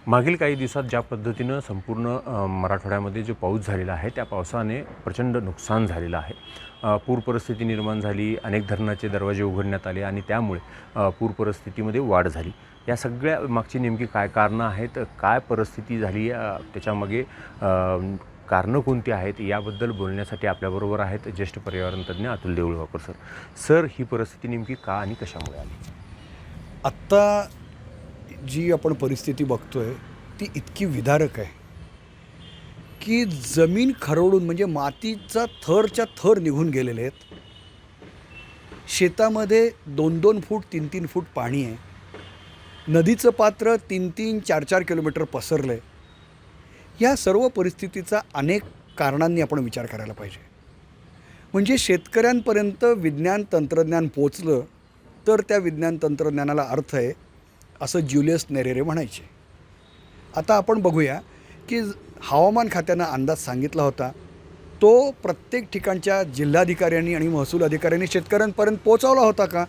मागील काही दिवसात ज्या पद्धतीनं संपूर्ण मराठवाड्यामध्ये जो पाऊस झालेला आहे त्या पावसाने प्रचंड नुकसान झालेलं आहे. पूर परिस्थिती निर्माण झाली, अनेक धरणाचे दरवाजे उघडण्यात आले आणि त्यामुळे पूर परिस्थितीमध्ये वाढ झाली. या सगळ्या मागची नेमकी काय कारणं आहेत, काय परिस्थिती झाली, त्याच्यामागे कारणं कोणती आहेत याबद्दल बोलण्यासाठी आपल्याबरोबर आहेत ज्येष्ठ पर्यावरण तज्ज्ञ अतुल देऊळगावकर सर. सर, ही परिस्थिती नेमकी का आणि कशामुळे आली? आत्ता जी आपण परिस्थिती बघतोय ती इतकी विदारक आहे की जमीन खरवडून म्हणजे मातीचा थरच्या थर निघून गेलेले आहेत. शेतामध्ये 2-2 फूट 3-3 फूट पाणी आहे. नदीचं पात्र 3-3 4-4 किलोमीटर पसरलं आहे. या सर्व परिस्थितीचा अनेक कारणांनी आपण विचार करायला पाहिजे. म्हणजे शेतकऱ्यांपर्यंत विज्ञान तंत्रज्ञान पोचलं तर त्या विज्ञान तंत्रज्ञानाला अर्थ आहे असं ज्युलियस नेरेरे म्हणायचे. आता आपण बघूया की हवामान खात्यानं अंदाज सांगितला होता तो प्रत्येक ठिकाणच्या जिल्हाधिकाऱ्यांनी आणि महसूल अधिकाऱ्यांनी शेतकऱ्यांपर्यंत पोहोचवला होता का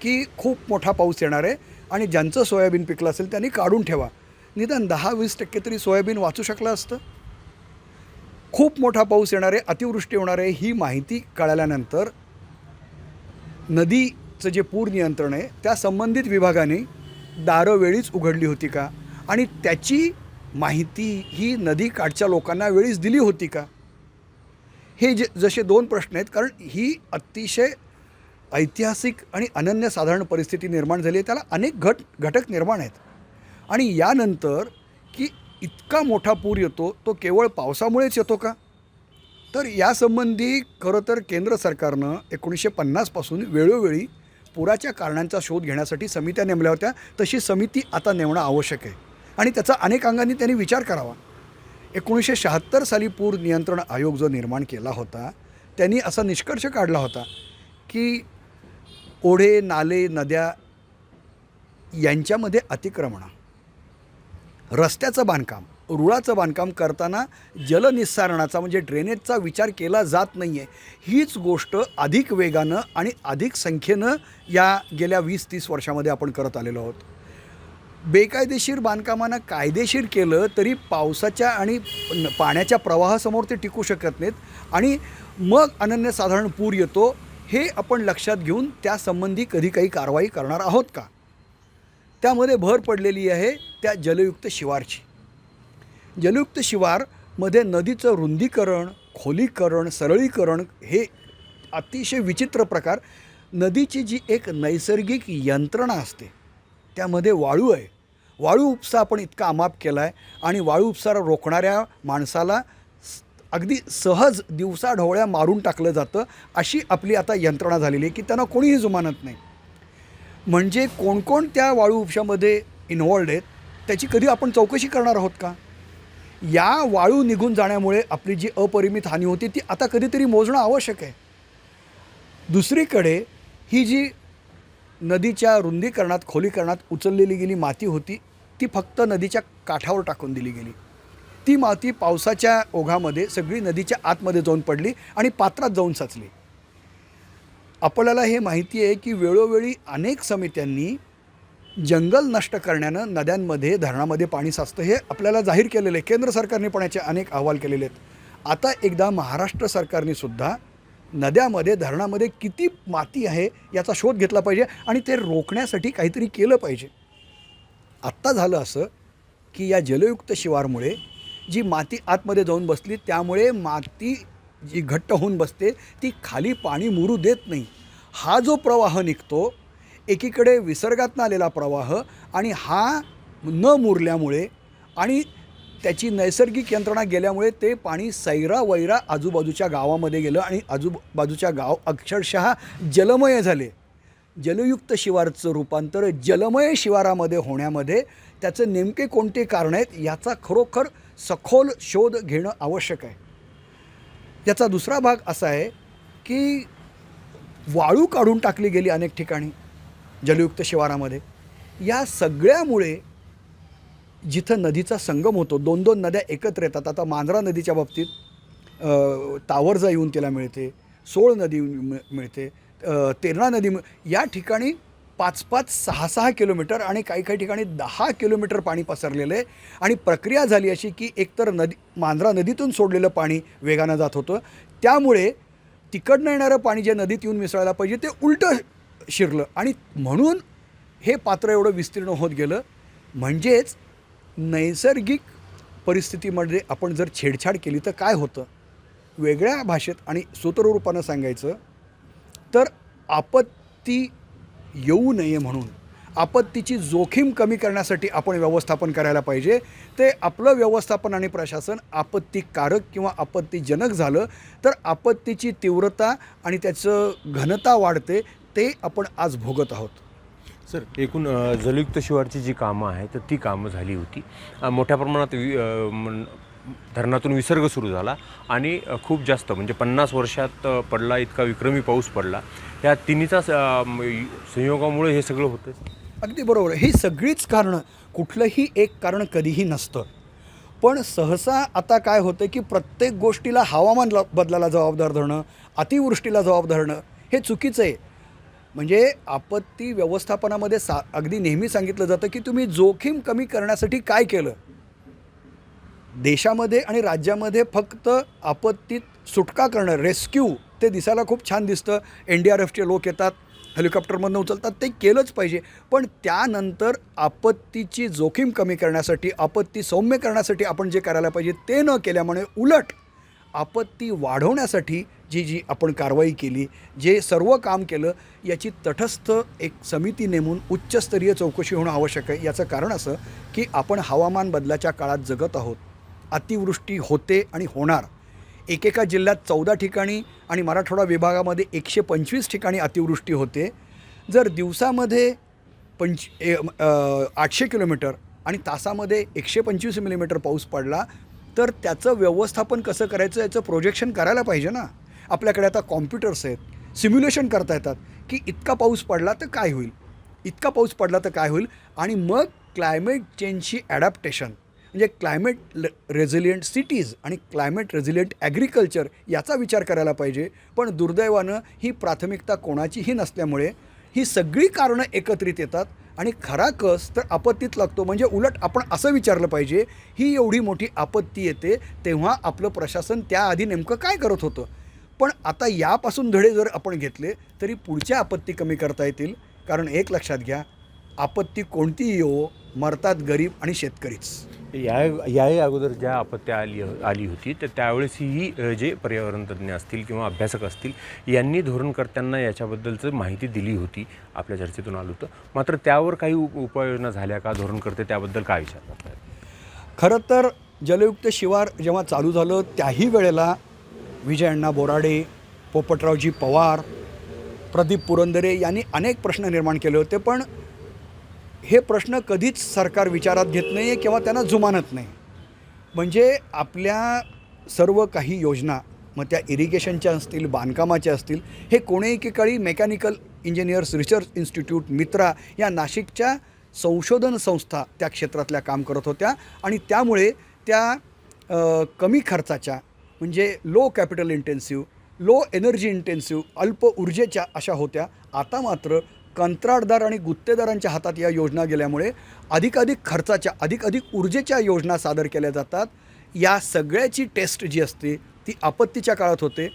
की खूप मोठा पाऊस येणार आहे आणि ज्यांचं सोयाबीन पिकलं असेल त्यांनी काढून ठेवा. निदान 10-20% तरी सोयाबीन वाचू शकलं असतं. खूप मोठा पाऊस येणार आहे, अतिवृष्टी होणार आहे ही माहिती कळाल्यानंतर नदीचं जे पूर नियंत्रण आहे त्या संबंधित विभागाने दारं वेळीच उघडली होती का आणि त्याची माहिती ही नदीकाठच्या लोकांना वेळीच दिली होती का? हे जसे 2 प्रश्न आहेत. कारण ही अतिशय ऐतिहासिक आणि अनन्यसाधारण परिस्थिती निर्माण झाली आहे. त्याला अनेक घटक निर्माण आहेत. आणि यानंतर की इतका मोठा पूर येतो तो केवळ पावसामुळेच येतो का? तर यासंबंधी खरं तर केंद्र सरकारनं 1950 पासून वेळोवेळी पुराच्या कारणांचा शोध घेण्यासाठी समित्या नेमल्या होत्या. तशी समिती आता नेमणं आवश्यक आहे आणि त्याचा अनेक अंगांनी त्यांनी विचार करावा. 1976 साली पूर नियंत्रण आयोग जो निर्माण केला होता त्यांनी असा निष्कर्ष काढला होता की ओढे, नाले, नद्या यांच्यामध्ये अतिक्रमणं, रस्त्याचं बांधकाम, रुळाचं बांधकाम करताना जलनिस्सारणाचा म्हणजे ड्रेनेजचा विचार केला जात नाही आहे. हीच गोष्ट अधिक वेगानं आणि अधिक संख्येनं या गेल्या 20-30 वर्षामध्ये आपण करत आलेलो आहोत. बेकायदेशीर बांधकामांना कायदेशीर केलं तरी पावसाच्या आणि पाण्याच्या प्रवाहासमोर ते टिकू शकत नाहीत आणि मग अनन्यसाधारण पूर येतो. हे आपण लक्षात घेऊन त्यासंबंधी कधी काही कारवाई करणार आहोत का? त्यामध्ये भर पडलेली आहे त्या जलयुक्त शिवारची. जलयुक्त शिवारमध्ये नदीचं रुंदीकरण, खोलीकरण, सरळीकरण हे अतिशय विचित्र प्रकार. नदीची जी एक नैसर्गिक यंत्रणा असते त्यामध्ये वाळू आहे. वाळू उपसा आपण इतका अमाप केला आहे आणि वाळू उपसा रोखणाऱ्या माणसाला अगदी सहज दिवसाढवळ्या मारून टाकलं जातं. अशी आपली आता यंत्रणा झालेली आहे की त्यांना कोणीही जुमानत नाही. म्हणजे कोण त्या वाळू उपशामध्ये इन्व्हॉल्ड आहेत त्याची कधी आपण चौकशी करणार आहोत का? या वाळू निघून जाण्यामुळे आपली जी अपरिमित हानी होती ती आता कधीतरी मोजणं आवश्यक आहे. दुसरीकडे ही जी नदीच्या रुंदीकरणात, खोलीकरणात उचललेली गेली माती होती ती फक्त नदीच्या काठावर टाकून दिली गेली. ती माती पावसाच्या ओघामध्ये सगळी नदीच्या आतमध्ये जाऊन पडली आणि पात्रात जाऊन साचली. आपल्याला हे माहिती आहे की वेळोवेळी अनेक समित्यांनी जंगल नष्ट करण्यानं नद्यांमध्ये, धरणामध्ये पाणी साचतं हे आपल्याला जाहीर केलेलं आहे. केंद्र सरकारने पण याचे अनेक अहवाल केलेले आहेत. आता एकदा महाराष्ट्र सरकारने सुद्धा नद्यामध्ये, धरणामध्ये किती माती आहे याचा शोध घेतला पाहिजे आणि ते रोखण्यासाठी काहीतरी केलं पाहिजे. आत्ता झालं असं की या जलयुक्त शिवारमुळे जी माती आतमध्ये जाऊन बसली त्यामुळे माती जी घट्ट होऊन बसते ती खाली पाणी मुरू देत नाही. हा जो प्रवाह निघतो एकीकडे विसर्गातून आलेला प्रवाह आणि हा न मुरल्यामुळे आणि त्याची नैसर्गिक यंत्रणा गेल्यामुळे ते पाणी सैरा-वैरा आजूबाजूच्या गावामध्ये गेलं आणि आजूबाजूच्या गाव अक्षरशः जलमय झाले. जलयुक्त शिवारचं रूपांतर जलमय शिवारामध्ये होण्यामध्ये त्याचे नेमके कोणते कारण आहेत याचा खरोखर सखोल शोध घेणं आवश्यक आहे. याचा दुसरा भाग असा आहे की वाळू काढून टाकली गेली अनेक ठिकाणी जलयुक्त शिवारामध्ये. या सगळ्यामुळे जिथं नदीचा संगम होतो, 2-2 नद्या एकत्र येतात. आता मांजरा नदीच्या बाबतीत तावरजा येऊन तिला मिळते, सोळ नदी मिळते, तेरणा नदी या ठिकाणी 5-5, 6-6 किलोमीटर आणि काही काही ठिकाणी 10 किलोमीटर पाणी पसरलेलं आहे. आणि प्रक्रिया झाली अशी की एकतर मांजरा नदीतून सोडलेलं पाणी वेगानं जात होतं, त्यामुळे तिकडनं येणारं पाणी जे नदीत येऊन मिसळायला पाहिजे ते उलटं शिरलं आणि म्हणून हे पात्र एवढं विस्तीर्ण होत गेलं. म्हणजेच नैसर्गिक परिस्थितीमध्ये आपण जर छेडछाड केली तर काय होतं, वेगळ्या भाषेत आणि सूत्ररूपानं सांगायचं तर आपत्ती येऊ नये म्हणून आपत्तीची जोखीम कमी करण्यासाठी आपण व्यवस्थापन करायला पाहिजे. ते आपलं व्यवस्थापन आणि प्रशासन आपत्तीकारक किंवा आपत्तीजनक झालं तर आपत्तीची तीव्रता आणि त्याचं घनता वाढते. ते आपण आज भोगत आहोत. सर, एकूण जलयुक्त शिवारची जी कामं आहेत तर ती कामं झाली होती. मोठ्या प्रमाणात धरणातून विसर्ग सुरू झाला आणि खूप जास्त म्हणजे 50 वर्षात पडला इतका विक्रमी पाऊस पडला. या तिन्हीचा संयोगामुळे हे सगळं होतं. अगदी बरोबर. ही सगळीच कारणं, कुठलंही एक कारण कधीही नसतं. पण सहसा आता काय होतं की प्रत्येक गोष्टीला हवामान बदलाला जबाबदार धरणं, अतिवृष्टीला जबाबदार धरणं हे चुकीचं आहे. म्हणजे आपत्ती व्यवस्थापनामध्ये अगदी नेहमी सांगितलं जातं की तुम्ही जोखीम कमी करण्यासाठी काय केलं. देशामध्ये आणि राज्यामध्ये फक्त आपत्तीत सुटका करणं, रेस्क्यू, ते दिसायला खूप छान दिसतं. NDRFचे लोक येतात, हेलिकॉप्टरमधून उचलतात, ते केलंच पाहिजे. पण त्यानंतर आपत्तीची जोखीम कमी करण्यासाठी, आपत्ती सौम्य करण्यासाठी आपण जे करायला पाहिजे ते न केल्यामुळे उलट आपत्ती वाढवण्यासाठी जी आपण कारवाई केली, जे सर्व काम केलं, याची तटस्थ एक समिती नेमून उच्चस्तरीय चौकशी होणं आवश्यक आहे. याचं कारण असं की आपण हवामान बदलाच्या काळात जगत आहोत. अतिवृष्टी होते आणि होणार. एकेका जिल्ह्यात 14 ठिकाणी आणि मराठवाडा विभागामध्ये 125 ठिकाणी अतिवृष्टी होते. जर दिवसामध्ये 800 किलोमीटर आणि तासामध्ये 125 मिलीमीटर पाऊस पडला तर त्याचं व्यवस्थापन कसं करायचं याचं प्रोजेक्शन करायला पाहिजे ना. आपल्याकडे आता कॉम्प्युटर्स आहेत, सिम्युलेशन करता येतात की इतका पाऊस पडला तर काय होईल, इतका पाऊस पडला तर काय होईल. आणि मग क्लायमेट चेंजची ॲडॅप्टेशन म्हणजे क्लायमेट रेझिलियंट सिटीज आणि क्लायमेट रेझिलियंट ॲग्रिकल्चर याचा विचार करायला पाहिजे. पण दुर्दैवानं ही प्राथमिकता कोणाचीही नसल्यामुळे ही सगळी कारणं एकत्रित येतात आणि खरा कस तर आपत्तीत लागतो. म्हणजे उलट आपण असं विचारलं पाहिजे, ही एवढी मोठी आपत्ती येते तेव्हा आपलं प्रशासन त्याआधी नेमकं काय करत होतं. पण आता यापासून धडे जर आपण घेतले तरी पुढच्या आपत्ती कमी करता येतील. कारण एक लक्षात घ्या, आपत्ती कोणतीही येवो, मरतात गरीब आणि शेतकरीच. याही अगोदर ज्या आपत्ती आली होती तर त्यावेळेसही जे पर्यावरण तज्ज्ञ असतील किंवा अभ्यासक असतील यांनी धोरणकर्त्यांना याच्याबद्दलचं माहिती दिली होती, आपल्या चर्चेतून आलं होतं. मात्र त्यावर काही उपाययोजना झाल्या का? धोरणकर्ते त्याबद्दल काय विचार करतात? खरं तर जलयुक्त शिवार जेव्हा चालू झालं त्याही वेळेला विजय अण्णा बोराडे, पोपटरावजी पवार, प्रदीप पुरंदरे यांनी अनेक प्रश्न निर्माण केले होते. पण हे प्रश्न कधीच सरकार विचारात घेत नाही आहे किंवा त्यांना जुमानत नाही. म्हणजे आपल्या सर्व काही योजना, मग त्या इरिगेशनच्या असतील, बांधकामाच्या असतील, हे कोणीही एकेकाळी मेकॅनिकल इंजिनियर्स रिसर्च इन्स्टिट्यूट मित्रा या नाशिकच्या संशोधन संस्था त्या क्षेत्रातल्या काम करत होत्या आणि त्यामुळे त्या कमी खर्चाच्या म्हणजे low capital intensive, low energy intensive, अल्प ऊर्जेच्या अशा होत्या. आता मात्र कंत्राटदार आणि गुत्तेदारांच्या हातात या योजना गेल्यामुळे अधिकाधिक खर्चाच्या, अधिकाधिक ऊर्जेच्या योजना सादर केल्या जातात. या सगळ्याची टेस्ट जी असते ती आपत्तीच्या काळात होते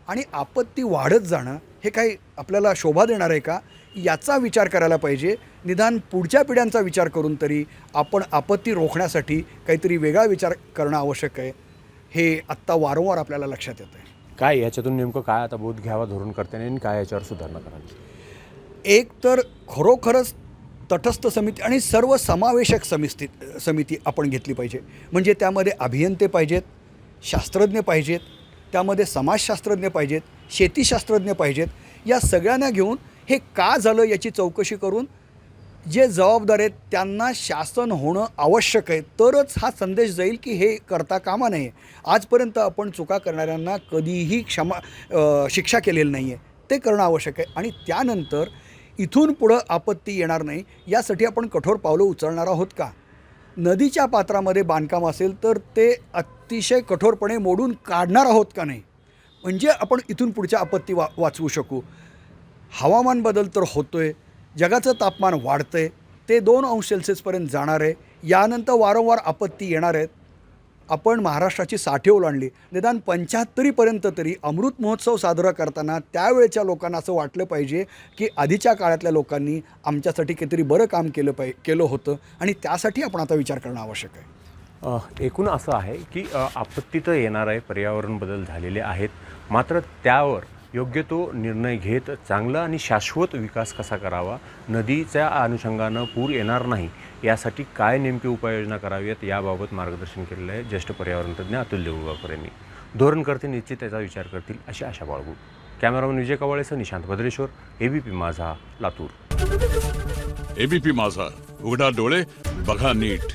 आणि आपत्ती वाढत जाणं हे काही आपल्याला शोभा देणार आहे का, याचा विचार करायला पाहिजे. निदान पुढच्या पिढ्यांचा विचार करून तरी आपण आपत्ती रोखण्यासाठी काहीतरी वेगळा विचार करणं आवश्यक आहे. हे आत्ता वारंवार आपल्याला लक्षात येतं आहे. काय याच्यातून नेमकं काय आता बोध घ्यावा धोरणकर्त्याने आणि काय याच्यावर सुधारणा करावी? एक तर खरोखरच तटस्थ समिती आणि सर्व समावेशक समिती आपण घेतली पाहिजे. म्हणजे त्यामध्ये अभियंते पाहिजेत, शास्त्रज्ञ पाहिजेत, त्यामध्ये समाजशास्त्रज्ञ पाहिजेत, शेतीशास्त्रज्ञ पाहिजेत. या सगळ्यांना घेऊन हे का झालं याची चौकशी करून जे जबाबदार आहेत त्यांना शासन होणं आवश्यक आहे. तरच हा संदेश जाईल की हे करता कामा नये. आजपर्यंत आपण चुका करणाऱ्यांना कधीही शिक्षा केलेली नाही आहे. ते करणं आवश्यक आहे आणि त्यानंतर इथून पुढं आपत्ती येणार नाही यासाठी आपण कठोर पावलं उचलणार आहोत का? नदीच्या पात्रामध्ये बांधकाम असेल तर ते अतिशय कठोरपणे मोडून काढणार आहोत का नाही, म्हणजे आपण इथून पुढच्या आपत्ती वाचवू शकू. हवामान बदल तर होतो आहे, जगाचं तापमान वाढतंय, ते 2°C जाणार आहे. यानंतर वारंवार आपत्ती येणार आहेत. आपण महाराष्ट्राची साठे ओलांडली. निदान 75पर्यंत तरी अमृत महोत्सव साजरा करताना त्यावेळच्या लोकांना असं वाटलं पाहिजे की आधीच्या काळातल्या लोकांनी आमच्यासाठी काहीतरी बरं काम केलं होतं आणि त्यासाठी आपण आता विचार करणं आवश्यक आहे. एकूण असं आहे की आपत्ती तर येणार आहे, पर्यावरण बदल झालेले आहेत, मात्र त्यावर योग्य तो निर्णय घेत चांगला आणि शाश्वत विकास कसा करावा, नदीच्या अनुषंगानं पूर येणार नाही यासाठी काय नेमकी उपाययोजना कराव्यात याबाबत मार्गदर्शन केलेलं आहे ज्येष्ठ पर्यावरणतज्ञ अतुल देऊळगावकर यांनी. धोरणकर्ते निश्चित त्याचा विचार करतील अशी आशा बाळगू. कॅमेरामन विजय कवाळेसह निशांत भद्रेश्वर, ABP माझा, लातूर. ABP माझा, उघडा डोळे बघा नीट.